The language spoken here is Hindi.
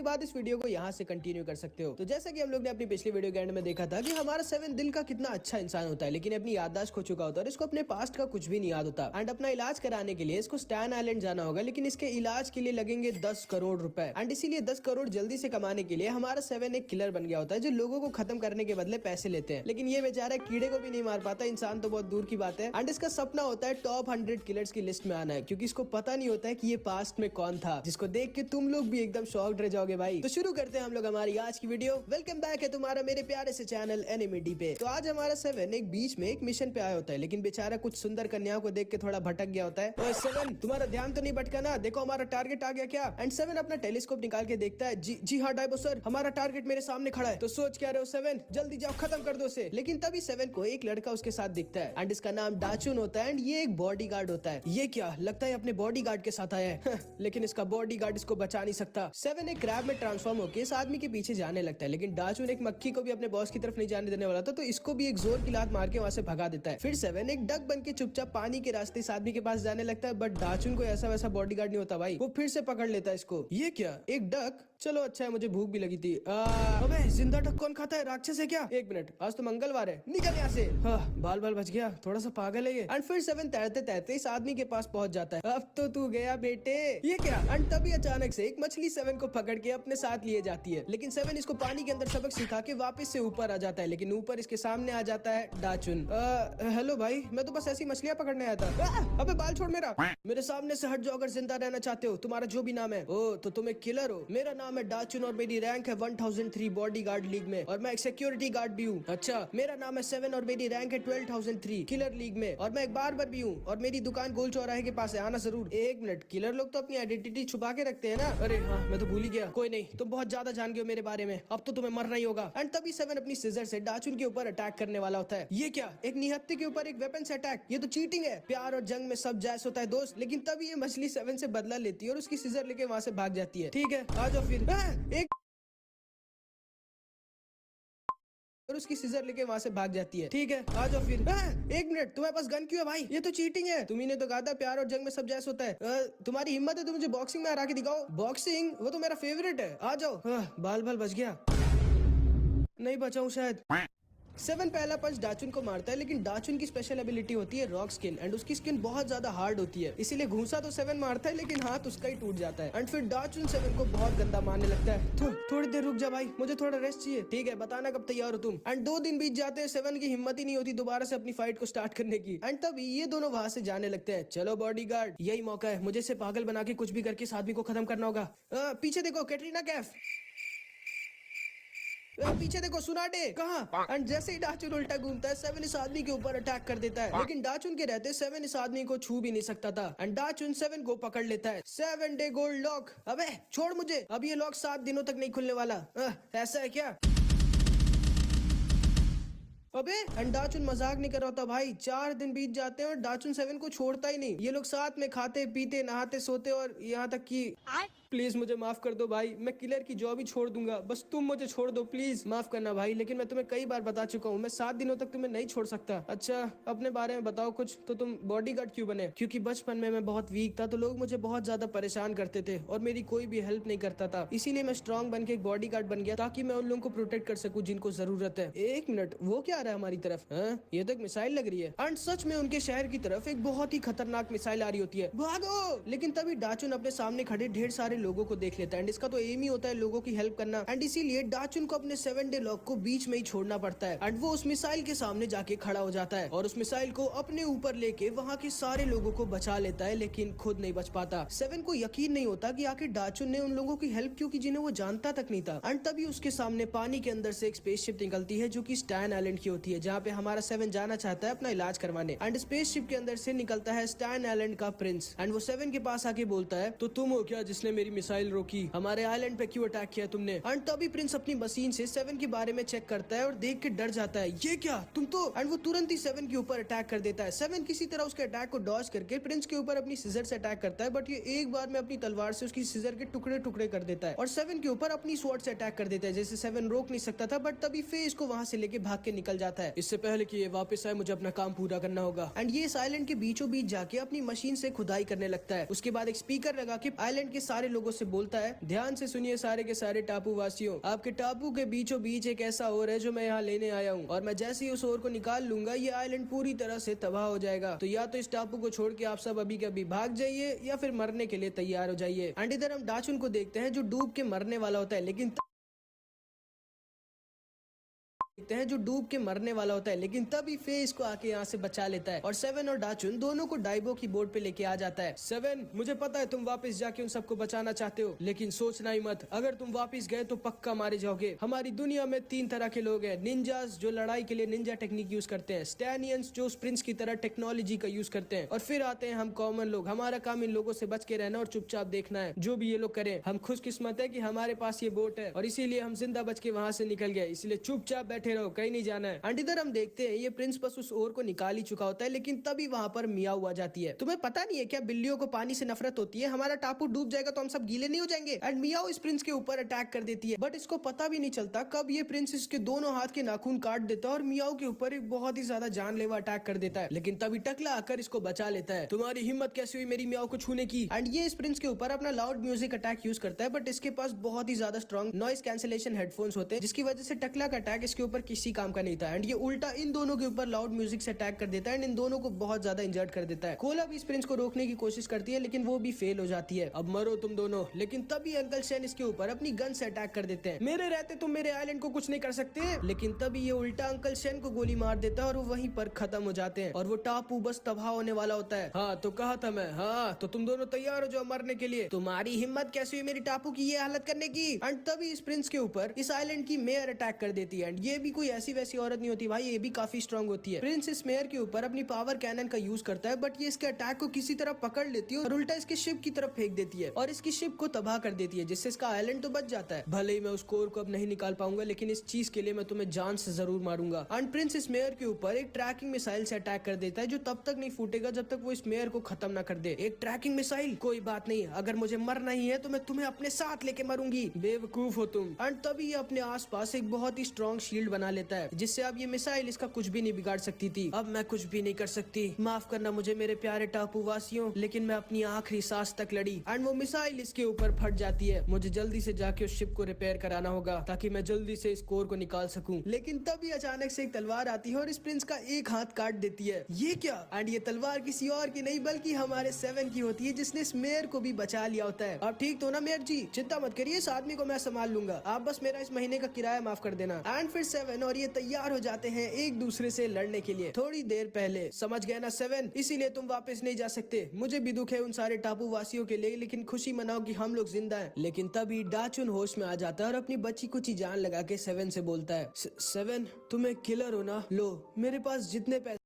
बाद इस वीडियो को यहाँ से कंटिन्यू कर सकते हो। तो जैसा कि हम लोग ने अपनी पिछली वीडियो के एंड में देखा था कि हमारा 7 दिल का कितना अच्छा इंसान होता है, लेकिन अपनी याददाश्त खो चुका होता है और इसको अपने पास्ट का कुछ भी नहीं याद होता। एंड अपना इलाज कराने के लिए इसको स्टैन आइलैंड जाना होगा, लेकिन इसके इलाज के लिए लगेंगे 10 करोड़ रुपए। एंड इसीलिए 10 करोड़ जल्दी से कमाने के लिए हमारा 7 एक किलर बन गया होता है जो लोगों को खत्म करने के बदले पैसे लेते हैं। लेकिन ये बेचारा कीड़े को भी नहीं मार पाता, इंसान तो बहुत दूर की बात है। एंड इसका सपना होता है टॉप 100 किलर्स की लिस्ट में आना है, क्योंकि इसको पता नहीं होता है कि ये पास्ट में कौन था, जिसको देख के तुम लोग भी एकदम शॉक्ड रह जाओगे भाई। तो शुरू करते हैं हम लोग हमारी आज की वीडियो। वेलकम बैक है तुम्हारा मेरे प्यारे से चैनल एनिमे डी पे। तो आज हमारा 7 एक बीच में एक मिशन पे आया होता है, लेकिन बेचारा कुछ सुंदर कन्याओं को देख के थोड़ा भटक गया होता है। ओए 7, तुम्हारा ध्यान तो नहीं भटका ना? देखो हमारा टारगेट आ गया क्या? एंड 7 अपना टेलीस्कोप निकाल के देखता है। जी हाँ डायबो सर, हमारा टारगेट मेरे सामने खड़ा है। तो सोच क्या रहे हो 7? जल्दी जाओ, खत्म कर दो उसे। लेकिन तभी 7 को एक लड़का उसके साथ दिखता है एंड इसका नाम डाचुन होता है एंड ये एक बॉडीगार्ड होता है। ये क्या लगता है अपने बॉडीगार्ड के साथ आया है लेकिन इसका बॉडीगार्ड इसको बचा नहीं सकता। 7 एक क्रैब में ट्रांसफॉर्म होकर इस आदमी के पीछे जाने लगता है, लेकिन डाचुन एक मक्खी को भी अपने बॉस की तरफ नहीं जाने देने वाला था, तो इसको भी एक जोर की लात मार के वहाँ से भगा देता है। फिर 7 एक डक बन के चुपचाप पानी के रास्ते इस आदमी के पास जाने लगता है, बट डाचुन को ऐसा वैसा बॉडीगार्ड नहीं होता भाई, वो फिर से पकड़ लेता है इसको। ये क्या एक डक? चलो अच्छा है, मुझे भूख भी लगी थी। अबे जिंदा डक कौन खाता है? राक्षस है क्या? एक मिनट, आज तो मंगलवार है, निकल यहाँ से। बाल बाल बच गया, थोड़ा सा पागल है ये। एंड फिर 7 तैरते तैरते इस आदमी के पास पहुंच जाता है। अब तो तू गया बेटे। ये क्या? एंड तभी अचानक से एक मछली 7 को पकड़ के अपने साथ लिए जाती है, लेकिन 7 इसको पानी के अंदर सबक सिखा के वापस से ऊपर आ जाता है, लेकिन ऊपर इसके सामने आ जाता है डाचुन। हेलो भाई, मैं तो बस ऐसी मछलियां पकड़ने आया था। अबे बाल छोड़ मेरे सामने से हट जाओ अगर जिंदा रहना चाहते हो, तुम्हारा जो भी नाम है। ओ तो तुम एक किलर हो। मेरा नाम है डाचुन और मेरी रैंक है 1003 बॉडीगार्ड लीग में, और मैं एक सिक्योरिटी गार्ड भी हूँ। अच्छा, मेरा नाम है 7 और मेरी रैंक है 12003 किलर लीग में, और मैं एक बार्बर भी हूँ, और मेरी दुकान गोल चौराहे के पास है, आना जरूर। एक मिनट, किलर लोग तो अपनी आइडेंटिटी छुपा के रखते हैं ना? अरे हाँ, मैं तो भूल ही गया। कोई नहीं, तुम बहुत ज्यादा जान गए हो मेरे बारे में, अब तो तुम्हें मरना ही होगा। एंड तभी 7 अपनी सीजर से डाचुन के ऊपर अटैक करने वाला होता है। ये क्या? एक निहत्थे के ऊपर एक वेपन से अटैक? ये तो चीटिंग है। प्यार और जंग में सब जायज होता है दोस्त। लेकिन तभी ये मछली 7 से बदला लेती है और उसकी सीजर लेके वहाँ से भाग जाती है। ठीक है, आ जाओ फिर। एक और उसकी सीजर लेके वहाँ से भाग जाती है। ठीक है, आ जाओ फिर। एक मिनट, तुम्हारे पास गन क्यों है भाई? ये तो चीटिंग है। तुम्ही ने तो कहा था प्यार और जंग में सब जायज होता है। तुम्हारी हिम्मत है तो मुझे बॉक्सिंग में हरा के दिखाओ। बॉक्सिंग? वो तो मेरा फेवरेट है, आ जाओ। बाल बाल बच गया, नहीं बचाऊं शायद। 7 पहला पंच डाचुन को मारता है, लेकिन डाचुन की स्पेशल एबिलिटी होती है रॉक स्किन, एंड उसकी स्किन बहुत ज्यादा हार्ड होती है, इसीलिए घूसा तो 7 मारता है, लेकिन हाथ उसका ही टूट जाता है। एंड फिर डाचुन 7 को बहुत गंदा मारने लगता है। थोड़ी देर रुक जा भाई, मुझे थोड़ा रेस्ट चाहिए। ठीक है, बताना कब तैयार हो तुम। एंड 2 दिन बीत जाते हैं, 7 की हिम्मत ही नहीं होती दोबारा से अपनी फाइट को स्टार्ट करने की। एंड तभी ये दोनों वहाँ से जाने लगते हैं। चलो बॉडीगार्ड, यही मौका है, मुझे से पागल बना के कुछ भी करके इस आदमी को खत्म करना होगा। पीछे देखो, कैटरीना कैफ। पीछे देखो, सुनाटे कहाँ? एंड जैसे ही डाचुन उल्टा घूमता है, 7 इस आदमी के ऊपर अटैक कर देता है, लेकिन डाचुन के रहते 7 इस आदमी को छू भी नहीं सकता था। एंड डाचुन 7 को पकड़ लेता है। 7 डे गोल्ड लॉक। अबे छोड़ मुझे, अब ये लॉक 7 दिनों तक नहीं खुलने वाला। ऐसा है क्या? अबे एंड डाचुन मजाक नहीं कर रहा था भाई। 4 दिन बीत जाते हैं और डाचुन 7 को छोड़ता ही नहीं। ये लोग साथ में खाते पीते नहाते सोते, और यहाँ तक कि प्लीज मुझे माफ कर दो भाई, मैं किलर की जॉब ही छोड़ दूंगा, बस तुम मुझे छोड़ दो प्लीज। माफ करना भाई, लेकिन मैं तुम्हें कई बार बता चुका हूँ, मैं 7 दिनों तक तुम्हें नहीं छोड़ सकता। अच्छा, अपने बारे में बताओ कुछ। तो तुम बॉडीगार्ड क्यों बने? क्योंकि बचपन में मैं बहुत वीक था, तो लोग मुझे बहुत ज्यादा परेशान करते थे और मेरी कोई भी हेल्प नहीं करता था, इसीलिए मैं स्ट्रॉन्ग बन के एक बॉडीगार्ड बन गया, ताकि मैं उन लोगों को प्रोटेक्ट कर सकूं जिनको जरूरत है। एक मिनट, वो क्या आ रहा है हमारी तरफ? ये तो एक मिसाइल लग रही है। एंड सच में उनके शहर की तरफ एक बहुत ही खतरनाक मिसाइल आ रही होती है। भागो! लेकिन तभी डाचुन अपने सामने खड़े ढेर सारे लोगों को देख लेता है, एंड इसका तो एम ही होता है लोगों की हेल्प करना, एंड इसीलिए डाचुन को अपने 7 डे लॉक को बीच में ही छोड़ना पड़ता है। एंड वो उस मिसाइल के सामने जाके खड़ा हो जाता है और उस मिसाइल को अपने ऊपर लेके वहाँ के सारे लोगों को बचा लेता है, लेकिन खुद नहीं बच पाता। 7 को यकीन नहीं होता कि आखिर डाचुन ने उन लोगों की हेल्प क्यों की जिन्हें वो जानता तक नहीं था। एंड तभी उसके सामने पानी के अंदर से एक स्पेसशिप निकलती है, जो कि स्टैन आइलैंड की होती है, जहाँ पे हमारा 7 जाना चाहता है अपना इलाज करवाने। एंड स्पेसशिप के अंदर से निकलता है स्टैन आइलैंड का प्रिंस, एंड वो 7 के पास आके बोलता है, तो तुम हो क्या जिसने मेरी मिसाइल रोकी? हमारे आइलैंड पे क्यों अटैक किया तुमने? एंड तभी प्रिंस अपनी मशीन से 7 के बारे में चेक करता है और देख के डर जाता है। ये क्या? तुम तो। एंड वो तुरंत ही 7 के ऊपर अटैक कर देता है। 7 किसी तरह उसके अटैक को डॉज करके प्रिंस के ऊपर अपनी सीजर से अटैक करता है, बट ये एक बार में अपनी तलवार से उसकी सीजर के टुकड़े टुकड़े कर देता है और 7 के ऊपर अपनी स्वॉर्ड से अटैक कर देता है, जैसे 7 रोक नहीं सकता था। बट तभी फेस को वहाँ से लेके भाग के निकल जाता है। इससे पहले कि ये वापस आए, मुझे अपना काम पूरा करना होगा। एंड ये आइलैंड के बीचों बीच जाके अपनी मशीन से खुदाई करने लगता है। उसके बाद एक स्पीकर लगा के आइलैंड के सारे लोगों लोगों से बोलता है, ध्यान से सुनिए सारे के सारे टापू वासियों, आपके टापू के बीचों बीच एक ऐसा ओर है जो मैं यहाँ लेने आया हूँ, और मैं जैसे ही उस ओर को निकाल लूंगा ये आइलैंड पूरी तरह से तबाह हो जाएगा। तो या तो इस टापू को छोड़ के आप सब अभी के अभी भाग जाइए या फिर मरने के लिए तैयार हो जाइए। एंड इधर हम डाचुन को देखते हैं जो डूब के मरने वाला होता है, लेकिन तभी फे इसको आके यहाँ से बचा लेता है और सेवन और डाचुन दोनों को डाइबो की बोट पे लेके आ जाता है। सेवन, मुझे पता है तुम वापस जाके उन सबको बचाना चाहते हो, लेकिन सोचना ही मत, अगर तुम वापस गए तो पक्का मारे जाओगे। हमारी दुनिया में 3 तरह के लोग हैं, निंजास जो लड़ाई के लिए निंजा टेक्निक यूज करते हैं, स्टैनियंस जो स्प्रिंट्स की तरह टेक्नोलॉजी का यूज करते हैं, और फिर आते हैं हम कॉमन लोग। हमारा काम इन लोगों से बच के रहना और चुपचाप देखना है जो भी ये लोग करें। हम खुशकिस्मत है कि हमारे पास ये बोट है और इसीलिए हम जिंदा बच के वहाँ से निकल गए, इसलिए चुपचाप बैठे रहो, कहीं नहीं जाना है। एंड इधर हम देखते हैं ये प्रिंस बस उस ओर को निकाल ही चुका होता है, लेकिन तभी वहाँ पर मियाऊ आ जाती है। तुम्हें पता नहीं है क्या बिल्लियों को पानी से नफरत होती है, हमारा टापू डूब जाएगा तो हम सब गीले नहीं हो जाएंगे। एंड मियाऊ इस प्रिंस के ऊपर अटैक कर देती है, बट इसको पता भी नहीं चलता कब ये प्रिंस इसके दोनों हाथ के नाखून काट देता है और मियाऊ के ऊपर एक बहुत ही ज्यादा जानलेवा अटैक कर देता है। लेकिन तभी टकला आकर इसको बचा लेता है। तुम्हारी हिम्मत कैसे हुई मेरी मियाऊ को छूने की? एंड ये इस प्रिंस के ऊपर अपना लाउड म्यूजिक अटैक यूज करता है, बट इसके पास बहुत ही ज्यादा स्ट्रॉन्ग नॉइस कैंसिलेशन हेडफोन्स होते हैं, जिसकी वजह से टकला का अटैक इसके ऊपर किसी काम का नहीं था। एंड ये उल्टा इन दोनों के ऊपर लाउड म्यूजिक से अटैक कर देता है एंड इन दोनों को बहुत ज्यादा इंजर्ड कर देता है। कोला भी इस प्रिंस को रोकने की कोशिश करती है, लेकिन वो भी फेल हो जाती है। अब मरो तुम दोनों। लेकिन तभी अंकल शेन इसके ऊपर अपनी गन से अटैक कर देते हैं। मेरे रहते तुम मेरे आइलैंड को कुछ नहीं कर सकते। लेकिन तभी ये उल्टा अंकल शेन को गोली मार देता है और वो वहीं पर खत्म हो जाते हैं और वो टापू बस तबाह होने वाला होता है। हाँ तो कहा था मैं, हाँ तो तुम दोनों तैयार हो जाओ मरने के लिए। तुम्हारी हिम्मत कैसी हुई मेरी टापू की ये हालत करने की? एंड तभी इस प्रिंस के ऊपर इस आइलैंड की मेयर अटैक कर देती है। एंड ये भी कोई ऐसी वैसी औरत नहीं होती भाई, ये भी काफी स्ट्रांग होती है। प्रिंस इस मेयर के ऊपर अपनी पावर कैनन का यूज करता है, बट ये इसके अटैक को किसी तरह पकड़ लेती है और उल्टा इसके शिप की तरफ फेंक देती है और इसकी शिप को तबाह कर देती है, जिससे इसका आइलैंड तो बच जाता है। भले ही मैं उस कोर को अब नहीं निकाल पाऊंगा, लेकिन इस चीज के लिए मैं तुम्हें जान से जरूर मारूंगा। एंड प्रिंस इस मेयर के ऊपर एक ट्रैकिंग मिसाइल से अटैक कर देता है, जो तब तक नहीं फूटेगा जब तक वो इस मेयर को खत्म ना कर दे। एक ट्रैकिंग मिसाइल, कोई बात नहीं, अगर मुझे मरना ही है तो मैं तुम्हें अपने साथ लेके मरूंगी, बेवकूफ हो तुम। एंड तभी ये अपने आसपास एक बहुत ही स्ट्रॉन्ग शील्ड बना लेता है, जिससे अब ये मिसाइल इसका कुछ भी नहीं बिगाड़ सकती थी। अब मैं कुछ भी नहीं कर सकती, माफ करना मुझे मेरे प्यारे टापू वासियों, लेकिन मैं अपनी आखिरी सांस तक लड़ी। एंड वो मिसाइल इसके ऊपर फट जाती है। मुझे जल्दी से जाके उस शिप को रिपेयर कराना होगा ताकि मैं जल्दी से इस कोर को निकाल सकूं। लेकिन तभी अचानक से एक तलवार आती है और इस प्रिंस का एक हाथ काट देती है। ये क्या? एंड ये तलवार किसी और की नहीं बल्कि हमारे सेवन की होती है, जिसने इस मेयर को भी बचा लिया होता है। आप ठीक तो ना मेयर जी? चिंता मत करिए, इस आदमी को मैं संभाल लूंगा, आप बस मेरा इस महीने का किराया माफ कर देना। एंड फिर सेवन और ये तैयार हो जाते हैं एक दूसरे से लड़ने के लिए थोड़ी देर पहले। समझ गए ना सेवन? इसीलिए तुम वापस नहीं जा सकते। मुझे भी दुख है उन सारे टापू वासियों के लिए, लेकिन खुशी मनाओ कि हम लोग जिंदा हैं। लेकिन तभी डाचुन होश में आ जाता है और अपनी बच्ची कुछ जान लगा के सेवन से बोलता है, सेवन तुम एक किलर हो ना, लो मेरे पास जितने पैसे